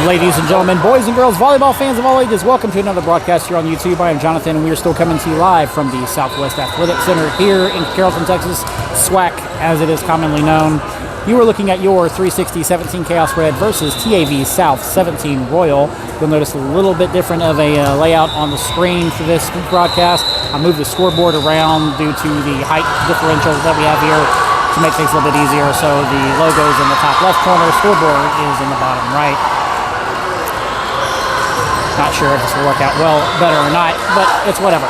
Ladies and gentlemen, boys and girls, volleyball fans of all ages, welcome to another broadcast here on YouTube. I am Jonathan, and we are still coming to you live from the Southwest Athletic Center here in Carrollton, Texas, SWAC, as it is commonly known. You are looking at your 360-17 Kaos Red versus TAV South 17 Royal. You'll notice a little bit different of a layout on the screen for this broadcast. I moved the scoreboard around due to the height differentials that we have here to make things a little bit easier. So the logo's in the top left corner, scoreboard is in the bottom right. Not sure if this will work out well, better or not, but it's whatever.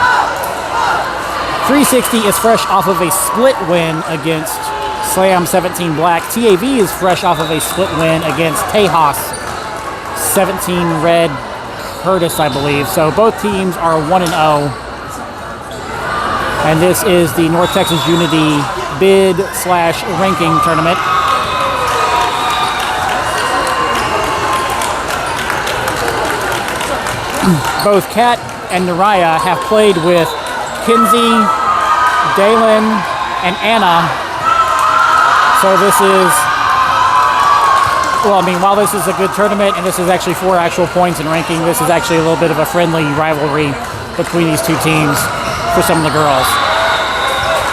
360 is fresh off of a split win against Slam 17 Black. TAV is fresh off of a split win against Kaos 17 Red Curtis, I believe. So both teams are 1-0. And this is the North Texas Unity bid/ranking tournament. Both Kat and Naraya have played with Kinsey, Dalen, and Anna. So this is, well, I mean, while this is a good tournament and this is actually 4 actual points in ranking, this is actually a little bit of a friendly rivalry between these two teams for some of the girls.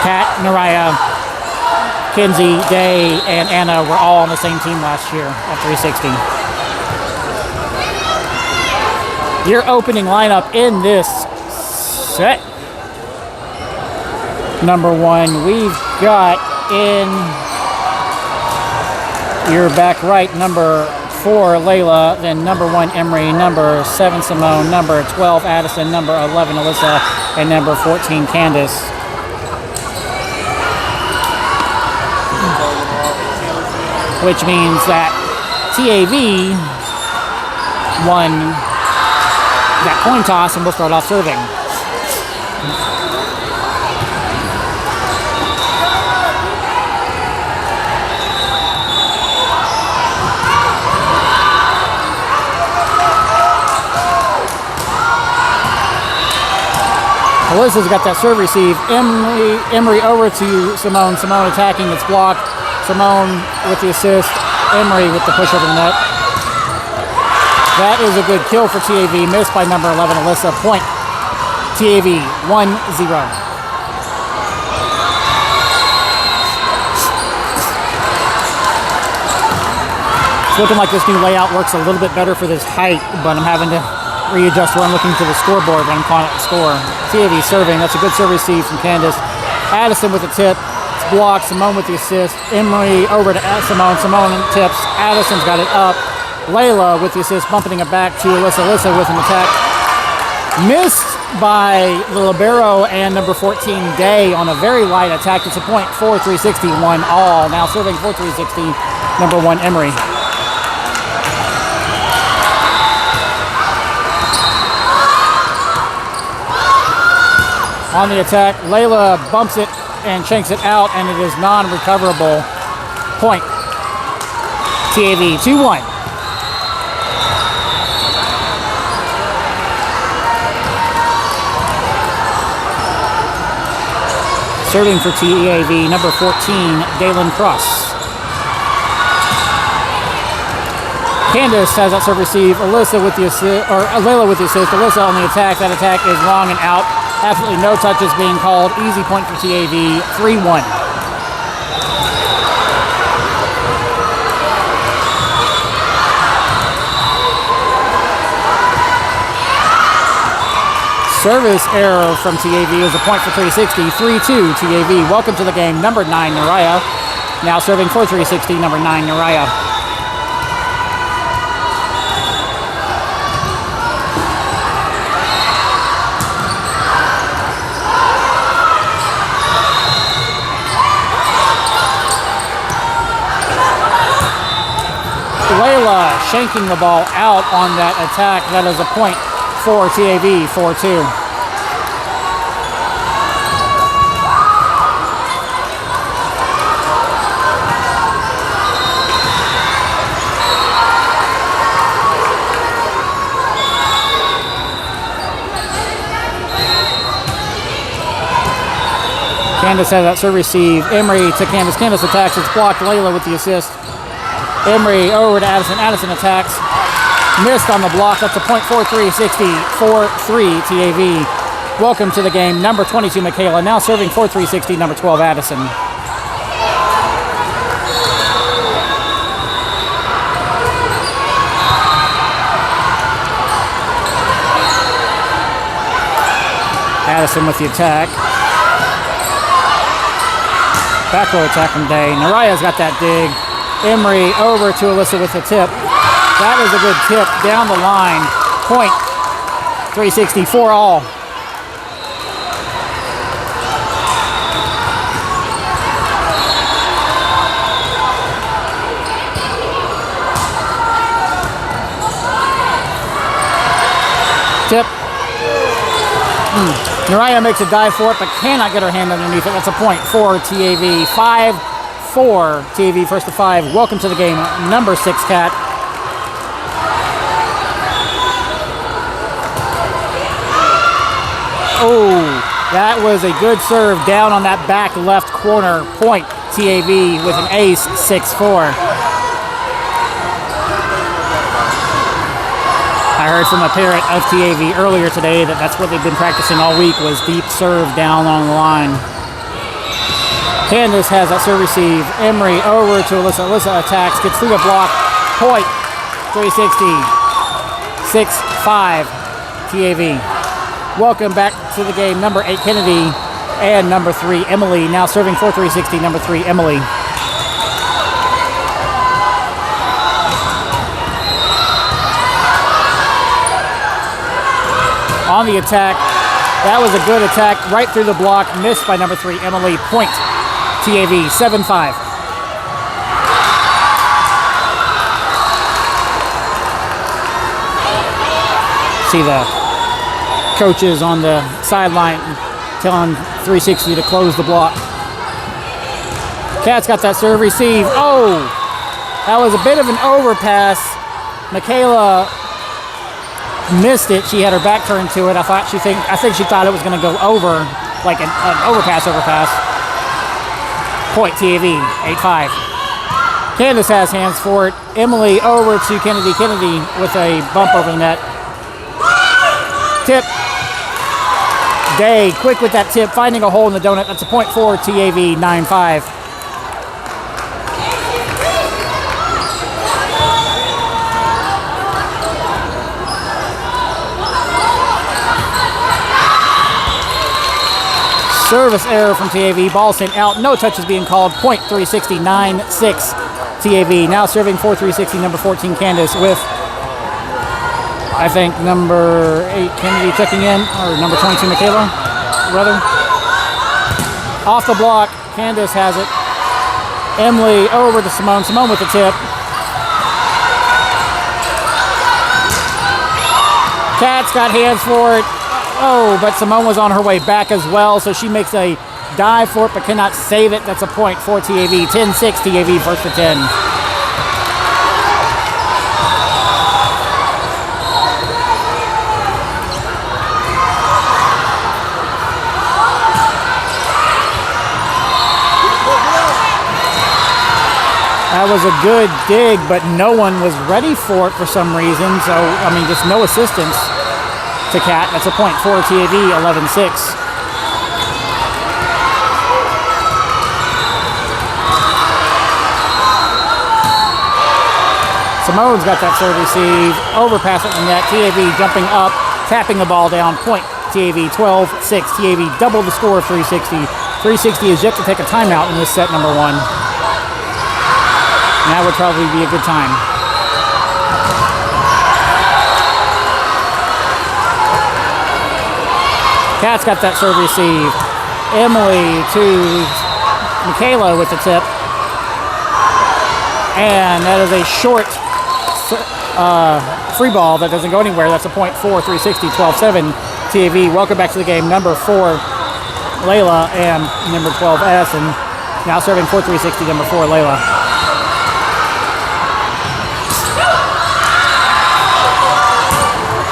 Kat, Naraya, Kinsey, Day, and Anna were all on the same team last year at 360. Your opening lineup in this set. Number 1, we've got in your back right, number 4, Layla, then number 1, Emery, number 7, Simone, number 12, Addison, number 11, Alyssa, and number 14, Candace. Which means that TAV won that coin toss, and we'll start off serving. Alyssa's got that serve receive. Emery over to Simone. Simone attacking, it's blocked. Simone with the assist. Emery with the push over the net. That is a good kill for TAV, missed by number 11, Alyssa. Point. TAV, 1-0. It's looking like this new layout works a little bit better for this height, but I'm having to readjust where I'm looking to the scoreboard when I'm calling out the score. TAV serving, that's a good serve receive from Candace. Addison with the tip, it's blocked. Simone with the assist. Emery over to Simone. Simone tips. Addison's got it up. Layla with the assist, bumping it back to Alyssa. Alyssa with an attack. Missed by the libero and number 14, Day, on a very light attack. It's a point for 360, 1 all. Now serving for 360, number 1, Emery. On the attack, Layla bumps it and shanks it out, and it is non-recoverable. Point. TAV, 2-1. Serving for TAV, number 14, Dalen Cross. Candace has that serve receive. Alyssa with the assist, or Layla with the assist. Alyssa on the attack. That attack is long and out. Absolutely no touches being called. Easy point for TAV, 3-1. Service error from TAV is a point for 360, 3-2 TAV. Welcome to the game, number 9, Naraya. Now serving for 360, number 9, Naraya. Layla shanking the ball out on that attack. That is a point for TAV, 4-2. Candace has that serve receive. Emery to Candace. Candace attacks. It's blocked. Layla with the assist. Emery over to Addison. Addison attacks. Missed on the block. That's a point 4-3-60, 4-3 TAV. Welcome to the game. Number 22, Michaela. Now serving 4-3-60, number 12, Addison. Addison with the attack. Back row attack from Day. Naraya's got that dig. Emery over to Alyssa with the tip. That is a good tip down the line. Point 364 all. Tip. Naraya makes a dive for it, but cannot get her hand underneath it. That's a point for TAV. 5-4 TAV, first to 5. Welcome to the game, number 6, Kat. Oh, that was a good serve down on that back left corner. Point TAV with an ace, 6-4. I heard from a parent of TAV earlier today that that's what they've been practicing all week, was deep serve down on the line. Candace has that serve receive. Emery over to Alyssa. Alyssa attacks, gets through the block. Point 360. 6-5 TAV. Welcome back to the game, number 8, Kennedy, and number 3, Emily. Now serving 4-3-60, number 3, Emily. On the attack, that was a good attack right through the block, missed by number 3, Emily. Point TAV, 7-5. See the coaches on the sideline telling 360 to close the block. Kat's got that serve receive. Oh, that was a bit of an overpass. Michaela missed it. She had her back turned to it. I think she thought it was going to go over, like an overpass. Point TAV, 8-5. Candace has hands for it. Emily over to Kennedy. Kennedy with a bump over the net. Tip. Day quick with that tip, finding a hole in the donut. That's a point for TAV, 9-5. Service error from TAV. Ball sent out. No touches being called. Point 360, 9-6 TAV. Now serving 4-3-60, number 14, Candace, with, I think, number 8, Kennedy checking in, or number 22, Michaela, rather. Off the block. Candace has it. Emily over to Simone. Simone with the tip. Kat's got hands for it. Oh, but Simone was on her way back as well, so she makes a dive for it but cannot save it. That's a point for TAV. 10-6 TAV, first to 10. That was a good dig, but no one was ready for it for some reason. So, I mean, just no assistance to Kat. That's a point for TAV, 11-6. Simone's got that serve receive. Overpass at the net. TAV jumping up, tapping the ball down. Point TAV, 12-6. TAV double the score of 360. 360 is yet to take a timeout in this set number 1. That would probably be a good time. Kat's got that serve receive. Emily to Michaela with the tip. And that is a short free ball that doesn't go anywhere. That's a point for 360, 12-7 TAV. Welcome back to the game. Number 4, Layla, and number 12, Addison. Now serving for 360, number 4, Layla.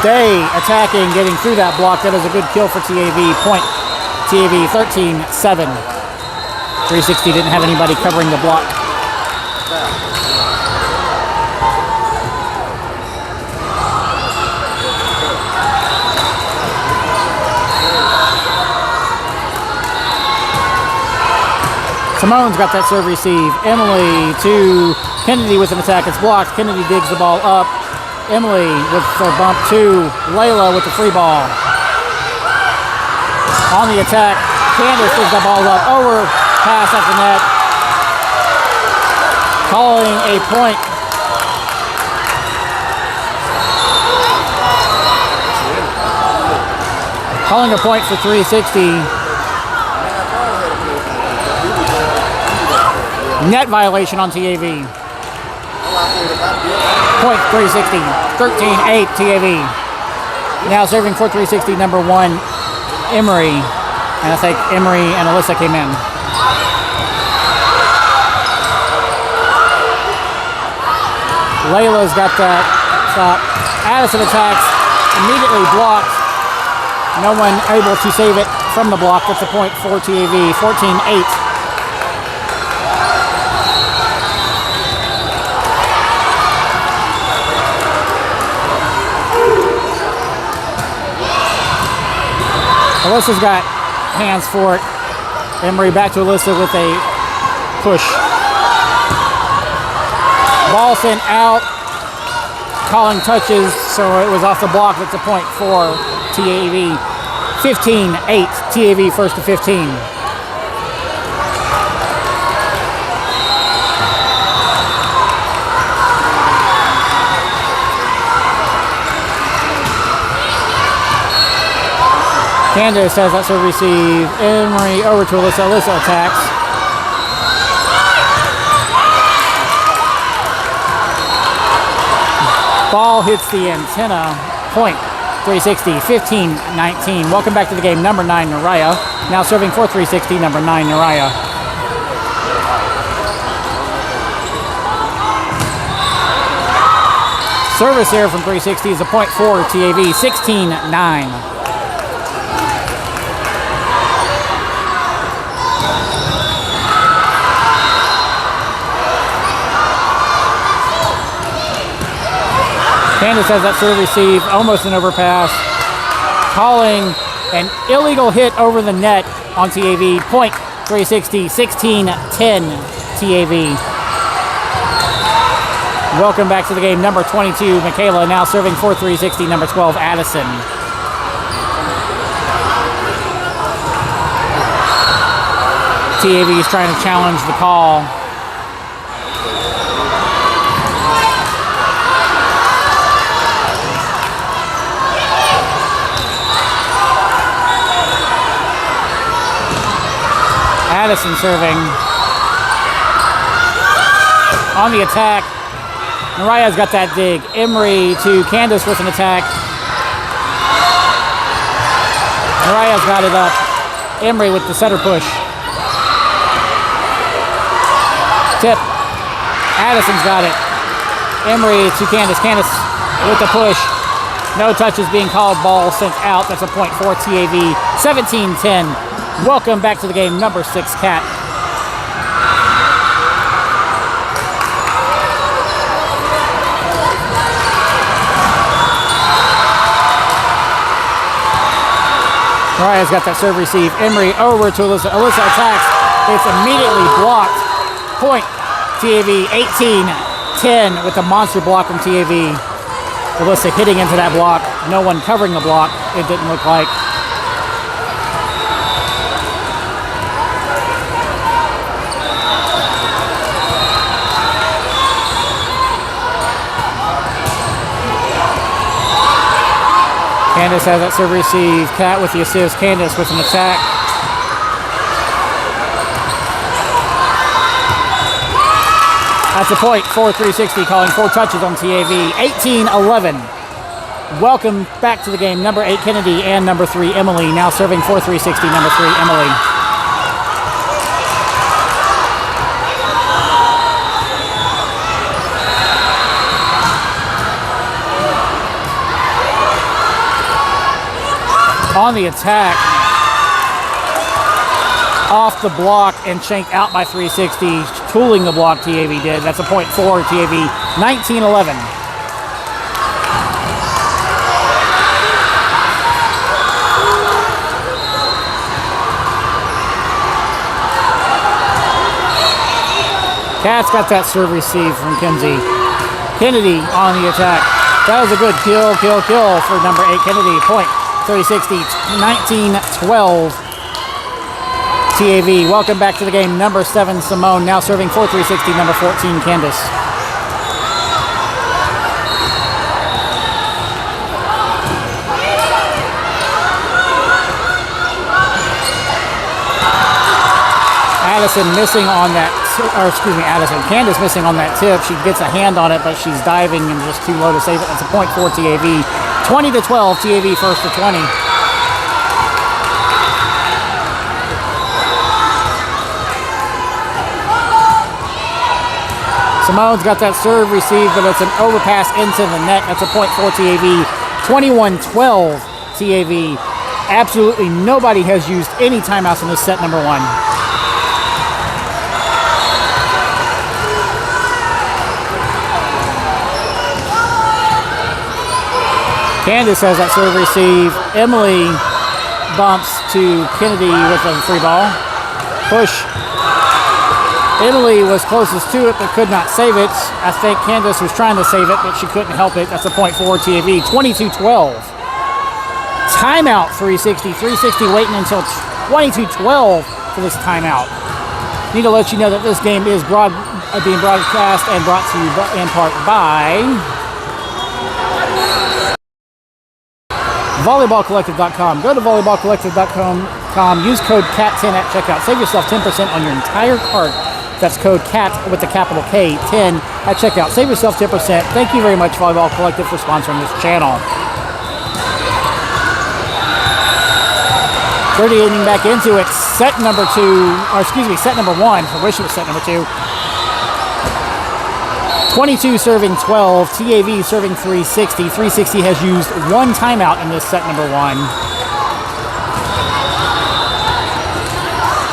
Day attacking, getting through that block. That is a good kill for TAV. Point TAV, 13-7. 360 didn't have anybody covering the block. Simone's got that serve receive. Emily to Kennedy with an attack. It's blocked. Kennedy digs the ball up. Emily with the bump to Layla with the free ball. On the attack, Candace digs the ball up. Over, pass at the net. Calling a point. Calling a point for 360. Net violation on TAV. Point 360. 13-8 TAV. Now serving for 360, number 1, Emery. And I think Emery and Alyssa came in. Layla's got that stop. Addison attacks. Immediately blocked. No one able to save it from the block. That's a point for TAV. 14-8. Alyssa's got hands for it. Emery back to Alyssa with a push. Ball sent out. Calling touches, so it was off the block. That's a point for TAV. 15-8. TAV first to 15. Candace has that serve receive. Emery over to Alyssa. Alyssa attacks. Ball hits the antenna. Point 360. 15-19. Welcome back to the game. Number 9, Naraya. Now serving for 360. Number 9, Naraya. Service error from 360 is a point for TAV. 16-9. Candace has that serve receive, almost an overpass. Calling an illegal hit over the net on TAV. Point 360, 16-10 TAV. Welcome back to the game. Number 22, Michaela, now serving for 360. Number 12, Addison. TAV is trying to challenge the call. Addison serving. On the attack. Naraya's got that dig. Emery to Candace with an attack. Naraya's got it up. Emery with the setter push. Tip. Addison's got it. Emery to Candace. Candace with the push. No touches being called. Ball sent out. That's a point for TAV. 17-10. Welcome back to the game. Number 6, Cat. Mariah's got that serve receive. Emery over to Alyssa. Alyssa attacks. It's immediately blocked. Point TAV 18-10 with a monster block from TAV. Alyssa hitting into that block. No one covering the block, it didn't look like. Candace has that serve receive. Cat with the assist. Candace with an attack. That's a point for 360, calling 4 touches on TAV. 18-11. Welcome back to the game. Number 8, Kennedy, and number 3, Emily. Now serving for 360, number 3, Emily. On the attack, off the block and shanked out by 360, tooling the block TAV did. That's a point for TAV, 19-11. Kat's got that serve receive from Kinsey. Kennedy on the attack. That was a good kill for number 8 Kennedy. Point 30-60, 19-12. TAV. Welcome back to the game. Number 7 Simone now serving for 360. Number 14 Candace. Addison missing on that, or excuse me, Candace missing on that tip. She gets a hand on it, but she's diving and just too low to save it. That's a point for TAV. 20-12, TAV first to 20. Simone's got that serve received, but it's an overpass into the net. That's a point for TAV. 21-12, TAV. Absolutely nobody has used any timeouts in this set number 1. Candace has that serve receive. Emily bumps to Kennedy with a free ball. Push. Emily was closest to it but could not save it. I think Candace was trying to save it, but she couldn't help it. That's a point for TAV. 22-12. Timeout 360. 360 waiting until 22-12 for this timeout. Need to let you know that this game is being broadcast and brought to you in part by volleyballcollective.com. Go to volleyballcollective.com. Use code CAT10 at checkout. Save yourself 10% on your entire cart. That's code CAT with the capital K, 10 at checkout. Save yourself 10%. Thank you very much, Volleyball Collective, for sponsoring this channel. 38ing back into it. Set number 1. I wish it was set number 2. 22 serving 12, TAV serving 360. 360 has used 1 timeout in this set number 1.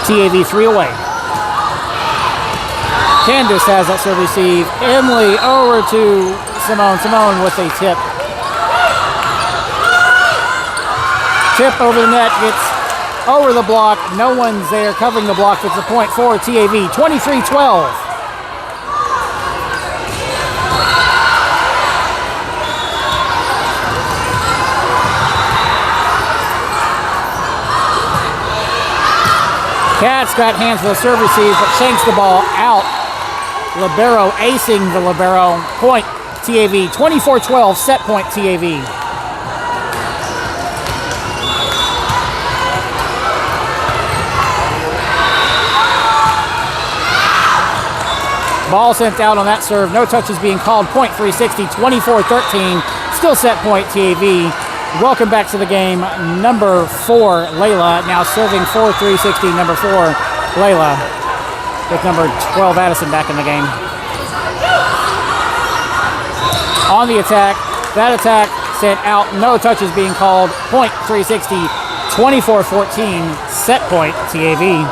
TAV 3 away. Candace has that serve receive. Emily over to Simone. Simone with a tip. Tip over the net, gets over the block. No one's there covering the block. It's a point for TAV. 23-12. Kat's got hands for the serve receive, but shanks the ball out. Libero acing the libero. Point TAV. 24-12, set point TAV. Ball sent out on that serve. No touches being called. Point 360, 24-13. Still set point TAV. Welcome back to the game. Number 4, Layla, now serving for 360. Number 4, Layla, with number 12, Addison, back in the game. On the attack. That attack sent out. No touches being called. Point 360. 24-14. Set point TAV.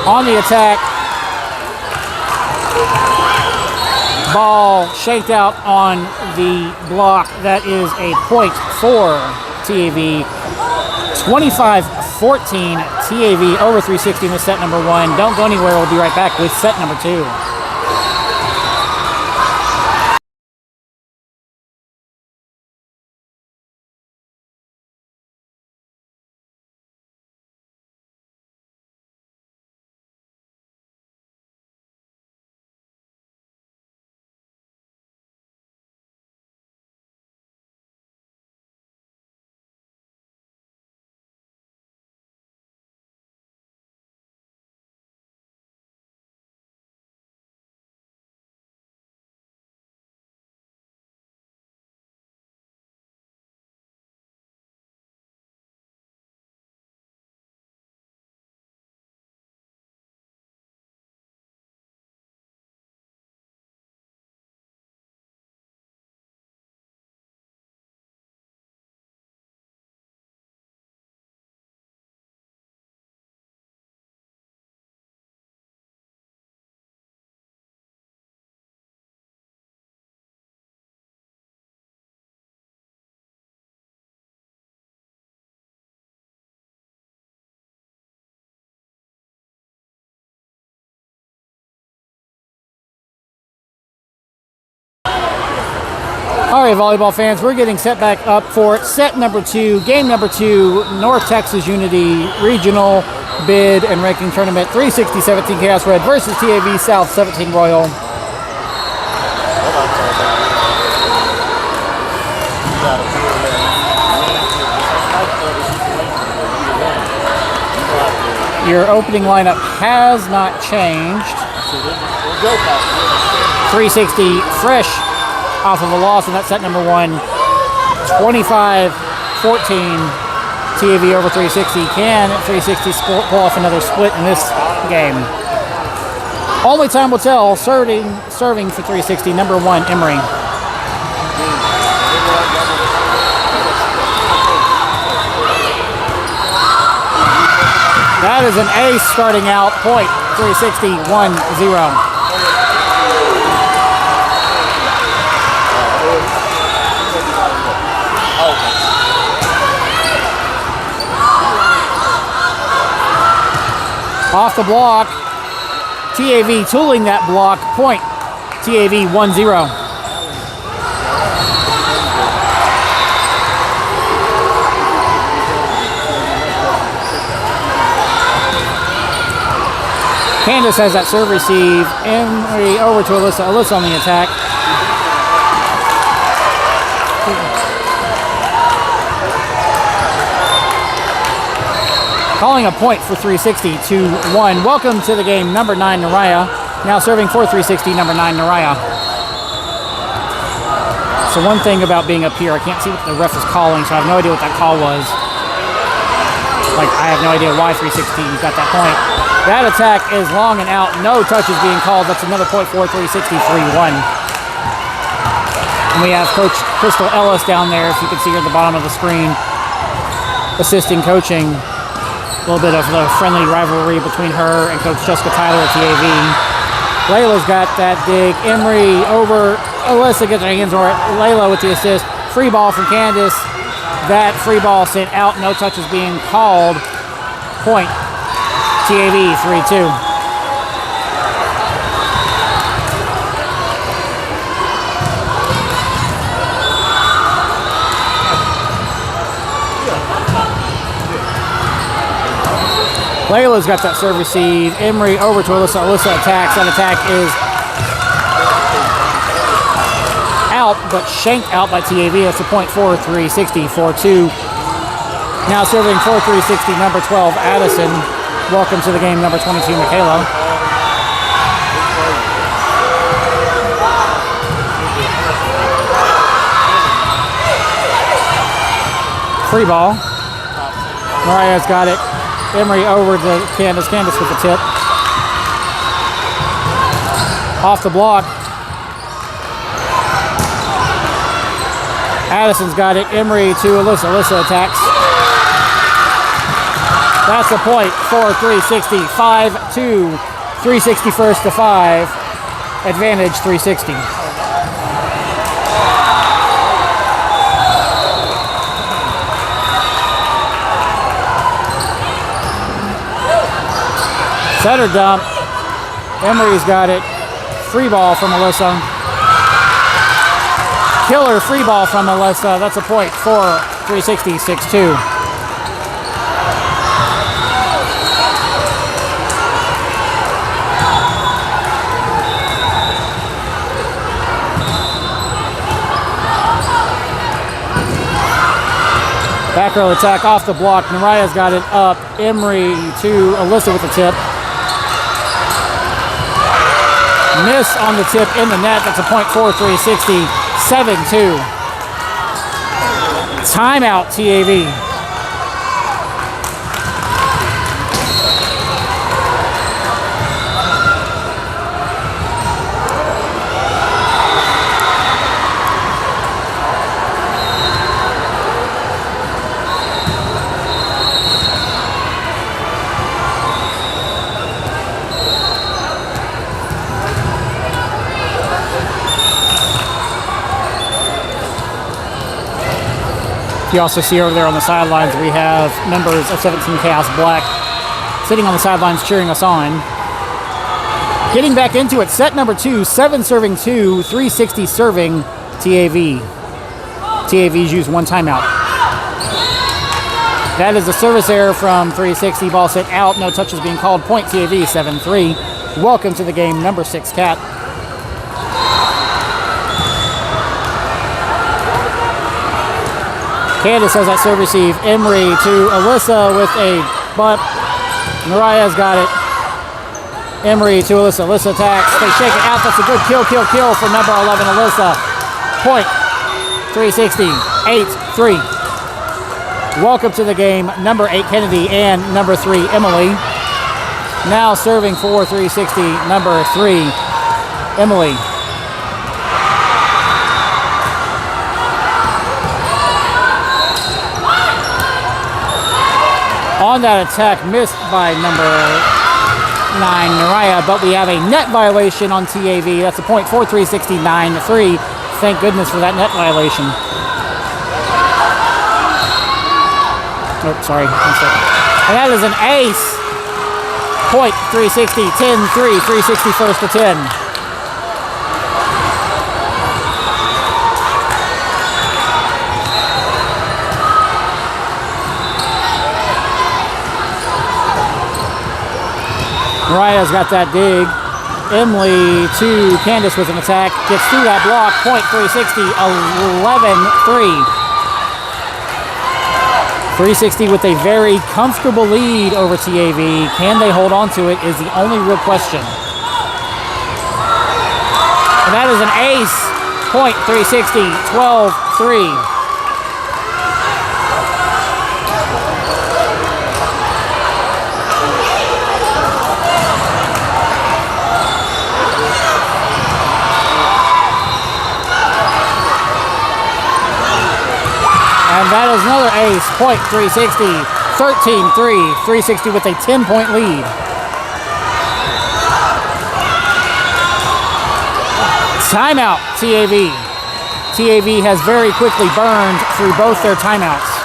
On the attack, ball shanked out on the block. That is a point for TAV. 25-14, TAV over 360 in the set number 1. Don't go anywhere. We'll be right back with set number 2. All right, volleyball fans, we're getting set back up for set number 2, game number 2, North Texas Unity Regional Bid and Ranking Tournament, 360-17 Chaos Red versus TAV South 17 Royal. Your opening lineup has not changed. 360 fresh off of a loss in that set number 1. 25-14 TAV over 360. Can 360 pull off another split in this game? Only time will tell. Serving for 360, number 1, Emery. That is an ace starting out. Point 360, 1-0. Off the block, TAV tooling that block, point, TAV 1-0. Candace has that serve receive, Emery over to Alyssa, Alyssa on the attack. Calling a point for 360, 2-1. Welcome to the game, number 9, Naraya. Now serving for 360, number 9, Naraya. So one thing about being up here, I can't see what the ref is calling, so I have no idea what that call was. Like, I have no idea why 360 got that point. That attack is long and out. No touches being called. That's another point for 360, 3-1. And we have Coach Crystal Ellis down there, if you can see her at the bottom of the screen, assisting coaching. A little bit of the friendly rivalry between her and Coach Jessica Tyler at TAV. Layla's got that dig. Emery over. Alyssa gets her hands on it. Layla with the assist. Free ball from Candace. That free ball sent out. No touches being called. Point. TAV 3-2. Layla's got that serve receive. Emery over to Alyssa. Alyssa attacks. That attack is out, but shanked out by TAV. That's a point for 360, 4-2. Now serving for 360, number 12, Addison. Welcome to the game, number 22, Michaela. Free ball. Mariah's got it. Emery over to Candace. Candace with the tip. Off the block. Addison's got it. Emery to Alyssa. Alyssa attacks. That's a point for 360. 5-2. 360 first to 5. Advantage 360. Setter dump. Emery's got it. Free ball from Alyssa. Killer free ball from Alyssa. That's a point for 360, 6-2. Back row attack off the block. Naraya's got it up. Emery to Alyssa with the tip. Miss on the tip in the net. That's a point for 360. 7-2. Timeout, TAV. You also see over there on the sidelines, we have members of 17 Chaos Black sitting on the sidelines cheering us on. Getting back into it, set number 2, 7 serving 2, 360 serving TAV. TAV's used one timeout. That is a service error from 360. Ball sent out. No touches being called. Point TAV 7-3. Welcome to the game, number 6 Cat. Candace has that serve receive. Emery to Alyssa with a bunt. Mariah's got it. Emery to Alyssa. Alyssa attacks. They shake it out. That's a good kill for number 11, Alyssa. Point 360. 8-3. Welcome to the game, number 8 Kennedy and number 3 Emily. Now serving for 360, number 3 Emily. On that attack, missed by number 9 Mariah, but we have a net violation on TAV. That's a point for 360, 9-3. Thank goodness for that net violation. Oh, sorry, 1 second. And that is an ace. Point 360, 10-3, 360 first to 10. Mariah's got that dig. Emily to Candace with an attack. Gets through that block. Point 360, 11-3. 360 with a very comfortable lead over TAV. Can they hold on to it is the only real question. And that is an ace. Point 360, 12-3. And that is another ace, point 360, 13-3, 360 with a 10-point lead. Timeout, TAV. TAV has very quickly burned through both their timeouts.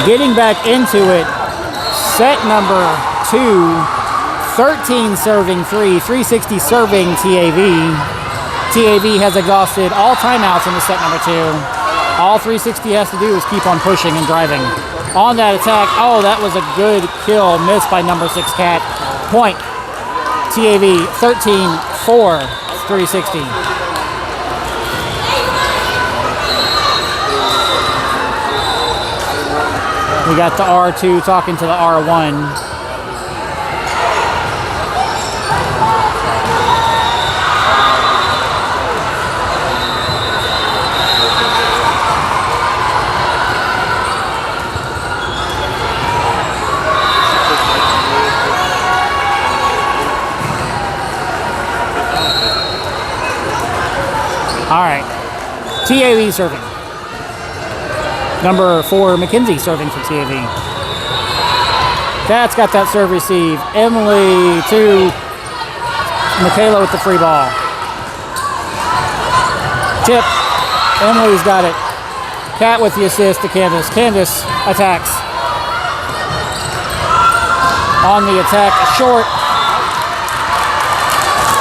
Getting back into it, set number 2, 13 serving 3, 360 serving TAV. TAV has exhausted all timeouts in the set number 2. All 360 has to do is keep on pushing and driving. On that attack, oh, that was a good kill, missed by number 6 Cat. Point, TAV 13-4, 360. We got the R2 talking to the R1. All right, TAV serving. Number 4, McKenzie serving for TAV. That's got that serve receive. Emily to Michaela with the free ball. Tip. Emily's got it. Cat with the assist to Candace. Candace attacks. On the attack, short.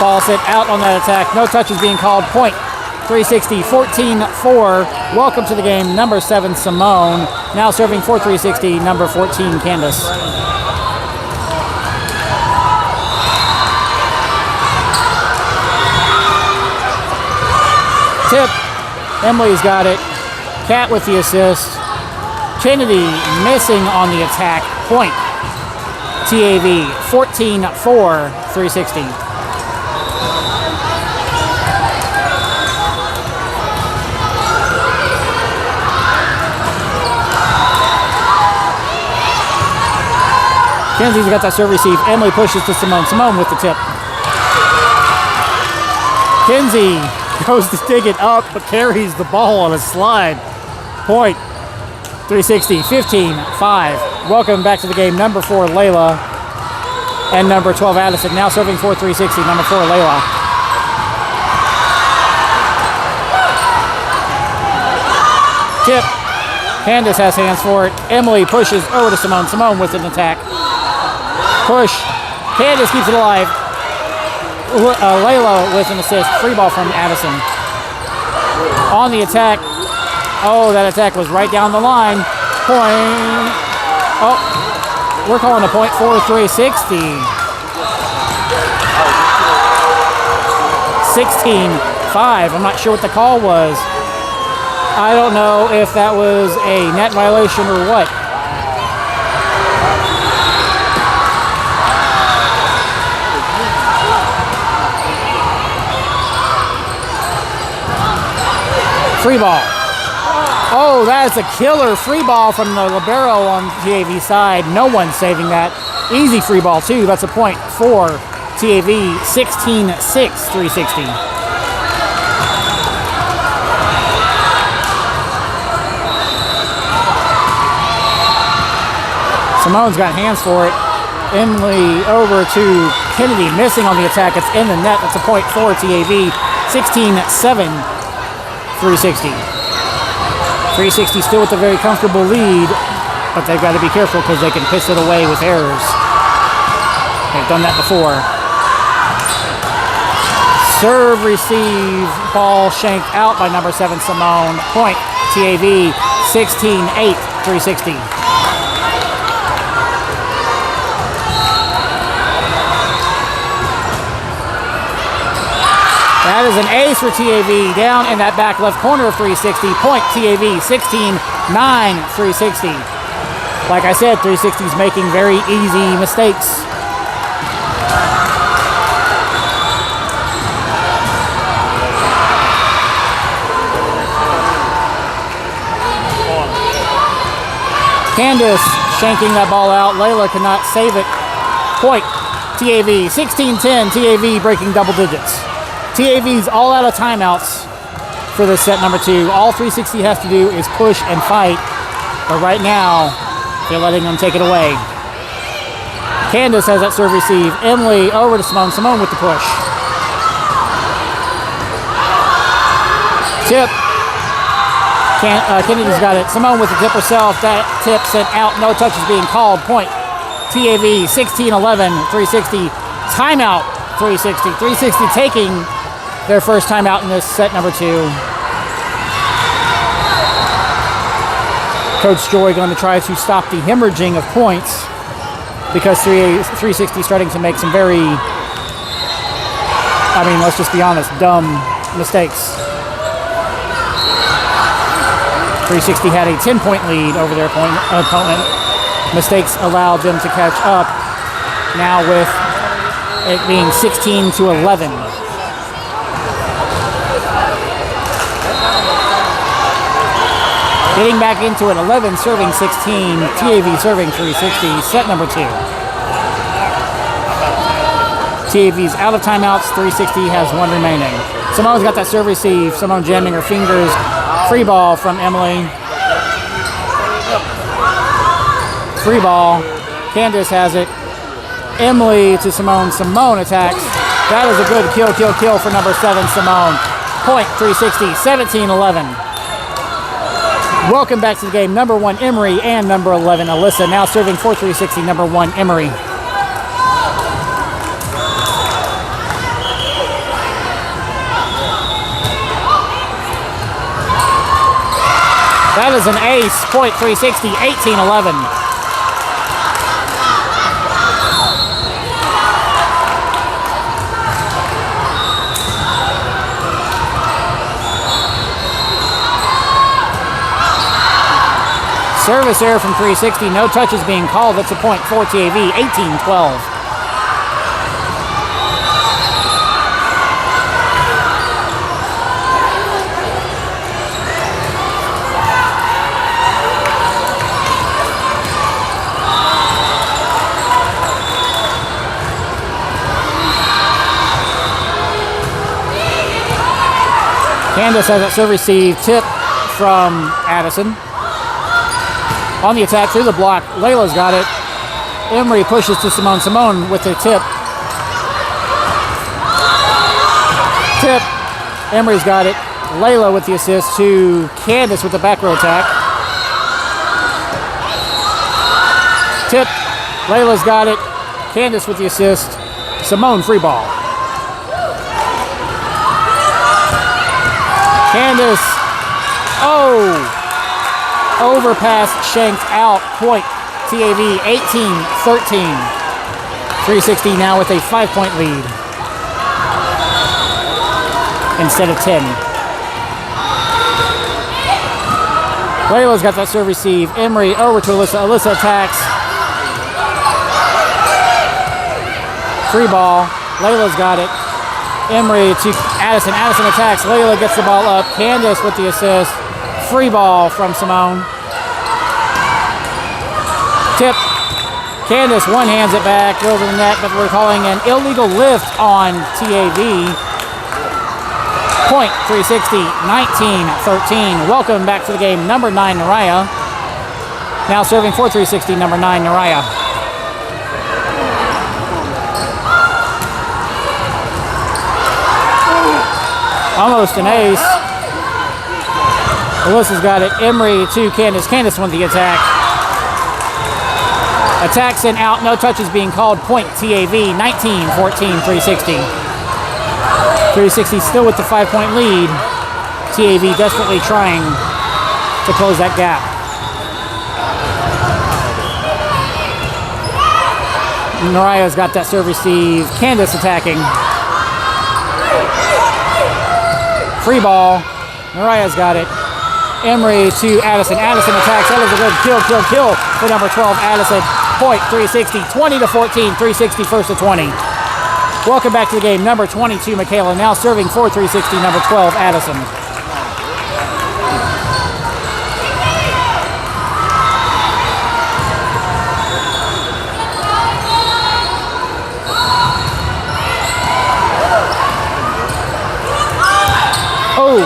Ball sent out on that attack. No touches being called. Point. 360, 14-4. Welcome to the game, number 7, Simone. Now serving for 360, number 14, Candace. Tip. Emily's got it. Cat with the assist. Kennedy missing on the attack. Point. TAV, 14-4, 360. Kenzie's got that serve receive. Emily pushes to Simone. Simone with the tip. Kenzie goes to dig it up, but carries the ball on a slide. Point, 360, 15-5. Welcome back to the game. Number 4, Layla, and number 12, Addison. Now serving for 360, number 4, Layla. Tip. Candace has hands for it. Emily pushes over to Simone. Simone with an attack. Push. Candace keeps it alive. Layla with an assist. Free ball from Addison. On the attack. Oh, that attack was right down the line. Point. Oh, we're calling a point for 360. 16-5. I'm not sure what the call was. I don't know if that was a net violation or what. Free ball. Oh, that is a killer free ball from the libero on TAV side. No one's saving that. Easy free ball, too. That's a point for TAV. 16-6, 360. Simone's got hands for it. Emily over to Kennedy, missing on the attack. It's in the net. That's a point for TAV. 16-7, 360. 360 still with a very comfortable lead, but they've got to be careful because they can piss it away with errors. They've done that before. Serve, receive, ball shanked out by number 7, Simone. Point, TAV, 16-8, 360. That is an ace for TAV down in that back left corner of 360. Point TAV 16-9, 360. Like I said, 360 is making very easy mistakes. Candace shanking that ball out. Layla cannot save it. Point TAV 16-10. TAV breaking double digits. TAV's all out of timeouts for this set number 2. All 360 has to do is push and fight, but right now they're letting them take it away. Candace has that serve receive. Emily over to Simone. Simone with the push. Tip. Kennedy's got it. Simone with the tip herself. That tip sent out. No touch is being called. Point. TAV 16-11, 360. Timeout, 360. 360 taking their first time out in this set number 2. Coach Joy going to try to stop the hemorrhaging of points because 360 is starting to make some very, let's just be honest, dumb mistakes. 360 had a 10-point lead over their opponent. Mistakes allowed them to catch up, now with it being 16-11. Getting back into it, 11 serving 16, TAV serving 360, set number 2. TAV's out of timeouts, 360 has 1 remaining. Simone's got that serve receive, Simone jamming her fingers, free ball from Emily. Free ball, Candace has it. Emily to Simone, Simone attacks. That is a good kill for number 7, Simone. Point, 360, 17-11. Welcome back to the game. Number 1, Emory, and number 11, Alyssa. Now serving for 360, number 1, Emory. That is an ace. Point, 360, 18-11. Service error from 360. No touches being called. That's a point for TAV. 18-12. Candace has that serve receive. Tip from Addison. On the attack through the block. Layla's got it. Emery pushes to Simone. Simone with the tip. Tip. Emery's got it. Layla with the assist to Candace with the back row attack. Tip. Layla's got it. Candace with the assist. Simone free ball. Candace. Oh. Overpass shanked out. Point. TAV 18-13. 360 now with a 5-point lead instead of 10. Layla's got that serve receive. Emery over to Alyssa. Alyssa attacks. Free ball. Layla's got it. Emery to Addison. Addison attacks. Layla gets the ball up. Candace with the assist. Free ball from Simone. Tip. Candace one-hands it back. Goes to the net, but we're calling an illegal lift on TAV. Point 360, 19-13. Welcome back to the game, number 9, Naraya. Now serving for 360, number 9, Naraya. Almost an ace. Alyssa's got it. Emery to Candace. Candace won the attack. Attacks in out. No touches being called. Point TAV 19-14, 360. 360 still with the 5-point lead. TAV desperately trying to close that gap. Naraya's got that serve receive. Candace attacking. Free ball. Naraya's got it. Emery to Addison. Addison attacks. That is a good kill for number 12, Addison. Point 360, 20-14, 360 first to 20. Welcome back to the game, number 22, Michaela. Now serving for 360, number 12, Addison. Oh,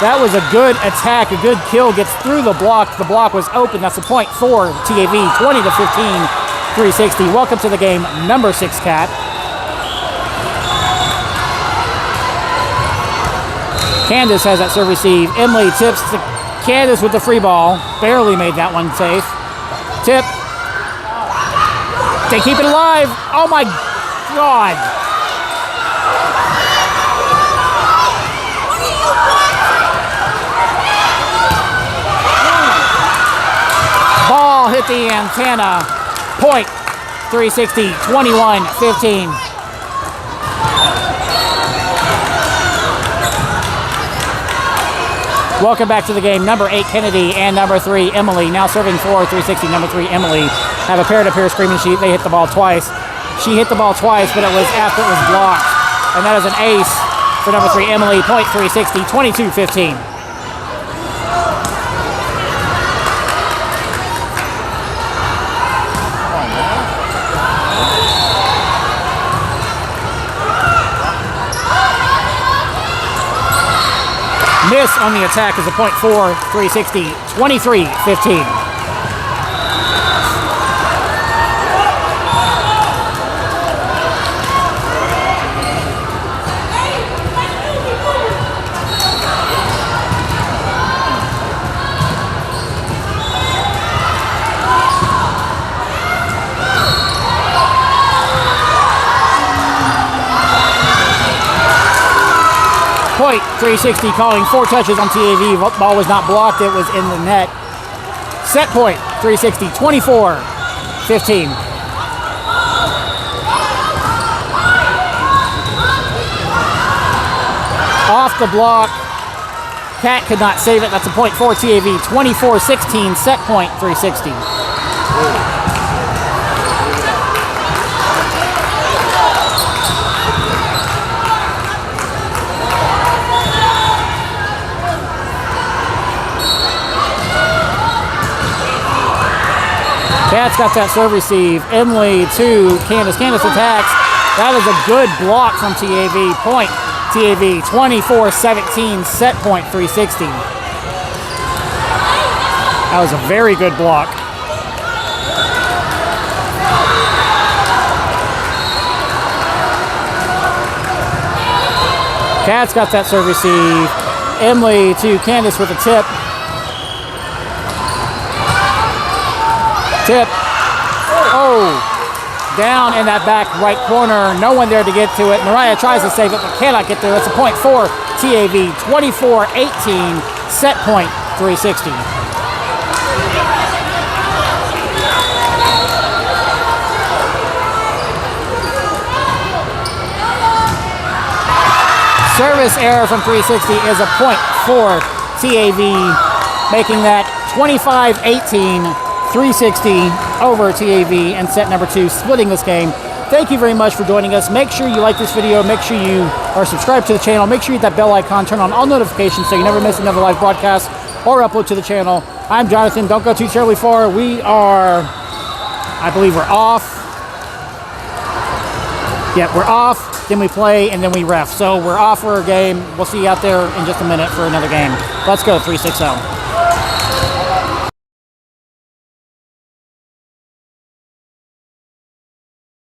that was a good attack, a good kill. Gets through the block. The block was open. That's a point for TAV, 20-15, 360. Welcome to the game, number 6, Cat. Candace has that serve receive. Emily tips to Candace with the free ball. Barely made that one safe. Tip. They keep it alive. Oh my God. Ball hit the antenna. Point 360, 21-15. Welcome back to the game, number 8, Kennedy, and number 3, Emily. Now serving for 360, number 3, Emily. Have a pair-to-pair screaming sheet. They hit the ball twice. She hit the ball twice, but it was after it was blocked. And that is an ace for number 3, Emily. Point 360, 22-15. Miss on the attack is a point for 360, 23-15. Point 360 calling 4 touches on TAV. Ball was not blocked. It was in the net. Set point 360, 24-15. Off the block. Cat could not save it. That's a point for TAV. 24-16. Set point 360. Cat's got that serve receive. Emily to Candace. Candace attacks. That is a good block from TAV. Point TAV 24-17, set point 360. That was a very good block. Kat's got that serve receive. Emily to Candace with a tip. Tip. Oh, down in that back right corner. No one there to get to it. Mariah tries to save it, but cannot get there. That's a point for TAV. 24-18, set point 360. Service error from 360 is a point for TAV, making that 25-18, 360 over TAV and set number 2, splitting this game. Thank you very much for joining us. Make sure you like this video. Make sure you are subscribed to the channel. Make sure you hit that bell icon. Turn on all notifications so you never miss another live broadcast or upload to the channel. I'm Jonathan. Don't go too terribly far. We are, I believe we're off. Yeah, we're off. Then we play, and then we ref. So we're off for a game. We'll see you out there in just a minute for another game. Let's go, 360.